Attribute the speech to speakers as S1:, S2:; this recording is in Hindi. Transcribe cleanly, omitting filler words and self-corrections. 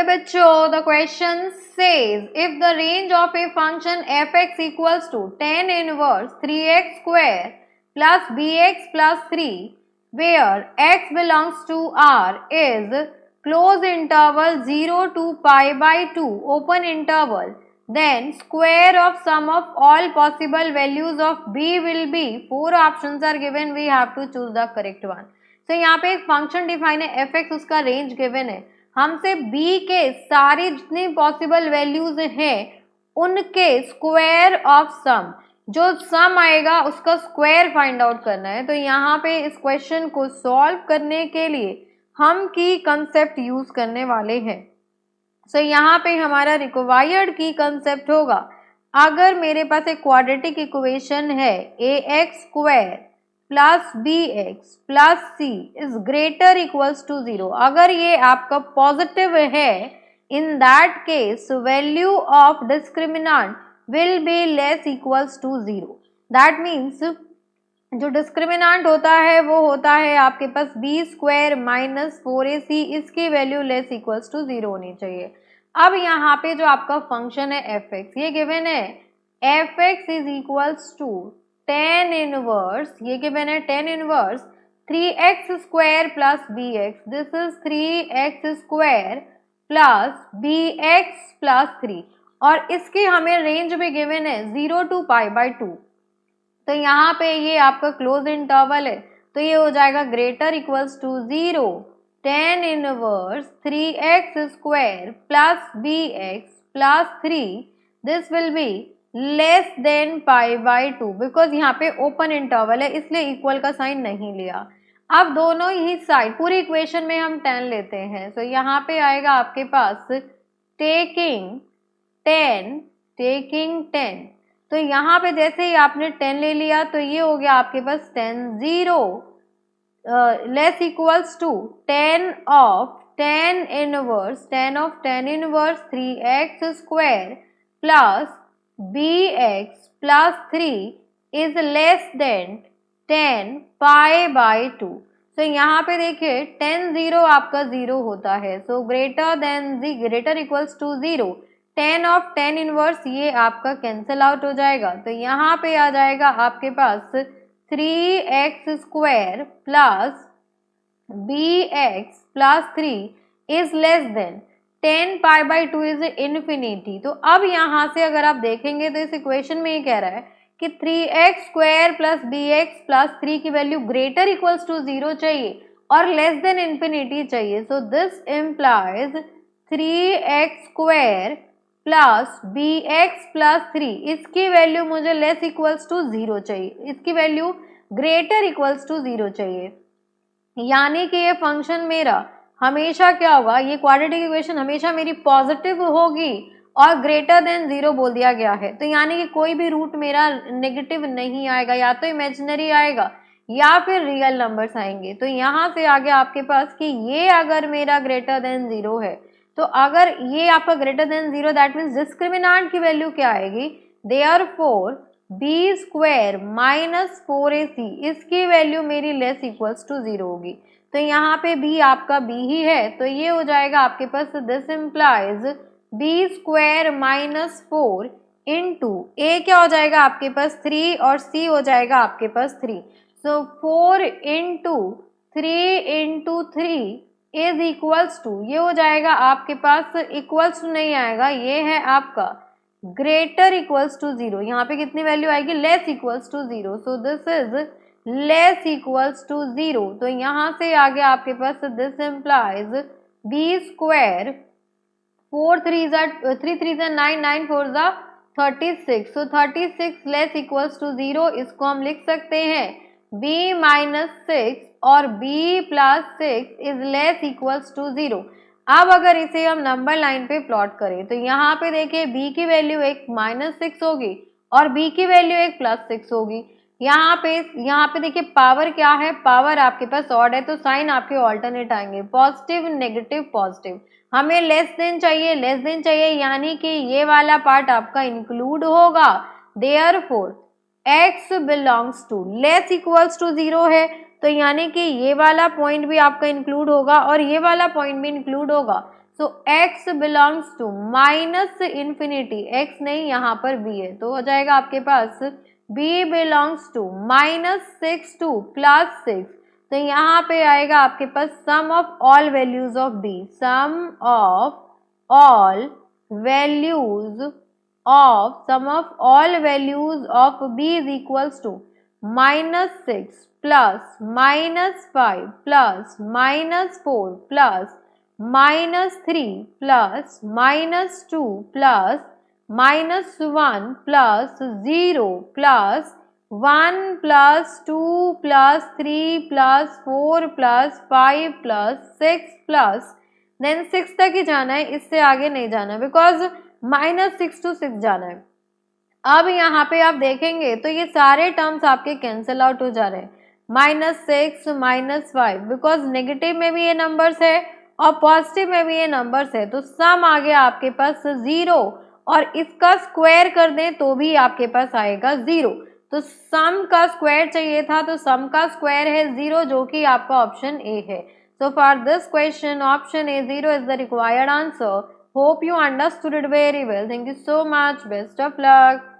S1: बच्चों, the question says if the range of a function fx equals to tan inverse 3x square plus bx plus 3 where x belongs to R is close interval 0 to pi by 2 open interval, then square of sum of all possible values of b will be, 4 options are given, we have to choose the correct one. So यहाँ पे एक फंक्शन डिफाइन है fx, उसका रेंज गिवन है, हमसे b के सारी जितनी पॉसिबल वैल्यूज हैं उनके स्क्वायर ऑफ सम, जो सम आएगा उसका स्क्वायर फाइंड आउट करना है। तो यहाँ पे इस क्वेश्चन को सॉल्व करने के लिए हम की कंसेप्ट यूज करने वाले हैं। सो यहाँ पे हमारा रिक्वायर्ड की कंसेप्ट होगा, अगर मेरे पास एक क्वाड्रेटिक इक्वेशन है ax square plus bx plus c is greater equals to 0, अगर ये आपका पॉजिटिव है, in that case value of discriminant will be less equals to 0। That means जो डिस्क्रिमिनेंट होता है वो होता है आपके पास बी स्क्वायर माइनस 4ac, इसकी वैल्यू लेस इक्वल्स टू 0 होनी चाहिए। अब यहाँ पे जो आपका फंक्शन है fx, ये गिवन है fx is equals to tan inverse, ये गिवन है tan inverse 3x square plus bx, this is 3x square plus bx plus 3, और इसकी हमें रेंज भी गिवन है 0 टू पाई बाई 2। तो यहाँ पे ये आपका क्लोज इंटरवल है, तो ये हो जाएगा greater equals to 0 tan inverse 3x square plus bx plus 3, this will be less than pi by 2, because यहाँ पे ओपन इंटरवल है इसलिए इक्वल का साइन नहीं लिया। अब दोनों ही साइड पूरी इक्वेशन में हम 10 लेते हैं, तो यहाँ पे आएगा आपके पास टेकिंग 10, तो यहाँ पे जैसे ही आपने 10 ले लिया तो ये हो गया आपके पास 10 0 less equals to 10 of tan inverse 3x square plus bx plus 3 is less than 10 pi by 2। तो यहाँ पे देखिए 10 0 आपका 0 होता है, so greater equals to 0, 10 of tan inverse ये आपका कैंसिल आउट हो जाएगा, तो यहाँ पे आ जाएगा आपके पास 3x square plus bx plus 3 is less than 10 pi by 2 is infinity. तो अब यहाँ से अगर आप देखेंगे तो इस इक्वेशन में ये कह रहा है कि 3x square plus bx plus 3 की वैल्यू ग्रेटर इक्वल्स टू 0 चाहिए और लेस देन इन्फिनिटी चाहिए, so this implies 3x square plus bx plus 3, इसकी वैल्यू मुझे लेस इक्वल्स टू 0 चाहिए, इसकी वैल्यू ग्रेटर इक्वल्स टू 0 चाहिए। यानी कि ये फंक्शन मेरा हमेशा क्या होगा, ये क्वाड्रेटिक इक्वेशन हमेशा मेरी पॉजिटिव होगी और ग्रेटर देन 0 बोल दिया गया है, तो यानी कि कोई भी रूट मेरा नेगेटिव नहीं आएगा, या तो इमेजिनरी आएगा या फिर रियल नंबर्स आएंगे। तो यहाँ से आ गया आपके पास कि ये अगर मेरा ग्रेटर देन 0 है, तो अगर ये आपका greater than 0 that means discriminant की वैल्यू क्या आएगी, therefore B square minus 4ac, इसकी वैल्यू मेरी लेस इक्वल्स टू 0 होगी। तो यहाँ पे b आपका b ही है, तो ये हो जाएगा आपके पास this implies B square minus 4 into a क्या हो जाएगा आपके पास 3 और c हो जाएगा आपके पास 3, so 4 into 3 into 3 is equals to, ये हो जाएगा आपके पास इक्वल्स टू नहीं आएगा, ये है आपका ग्रेटर इक्वल्स टू 0, यहाँ पे कितनी वैल्यू आएगी less equals to 0, so this is less equals to 0। तो यहाँ से आ गया आपके पास this implies B square 4 3 3 9 9 4 36, so 36 less equals to 0, इसको हम लिख सकते हैं b माइनस 6 और b plus 6 is less equals to 0। अब अगर इसे हम नंबर लाइन पे प्लॉट करें तो यहाँ पे देखिए b की वैल्यू एक -6 होगी और b की वैल्यू एक +6 होगी। यहाँ पे देखिए पावर क्या है, पावर आपके पास ऑड है, तो साइन आपके ऑल्टरनेट आएंगे, पॉजिटिव नेगेटिव पॉजिटिव, हमें लेस देन चाहिए, यानी कि ये वाला पार्ट आपका इंक्लूड होगा, therefore x belongs to less equals to 0 है, तो यानी कि ये वाला पॉइंट भी आपका इंक्लूड होगा और ये वाला पॉइंट भी इंक्लूड होगा, so x belongs to minus infinity, x नहीं यहाँ पर b है, तो हो जाएगा आपके पास b बिलोंग्स टू -6 टू +6, तो यहाँ पे आएगा आपके पास sum of all values of b, sum of all values of b is equals to -6 plus -5 plus -4 plus -3 plus -2 plus -1 plus 0 plus 1 plus 2 plus 3 plus 4 plus 5 plus 6 plus then 6 तक ही जाना है, इससे आगे नहीं जाना है, बिकॉज -6 to 6 जाना है। अब यहाँ पे आप देखेंगे तो ये सारे टर्म्स आपके कैंसिल आउट हो जा रहे हैं, -6 -5, बिकॉज नेगेटिव में भी ये नंबर्स है और पॉजिटिव में भी ये नंबर्स है, तो सम आ गया आपके पास 0, और इसका स्क्वायर कर दें तो भी आपके पास आएगा 0, तो सम का स्क्वायर चाहिए था, तो सम का स्क्वायर है 0, जो कि आपका ऑप्शन ए है। So for this question, option A 0 is the required answer. Hope you understood it very well. Thank you so much. Best of luck.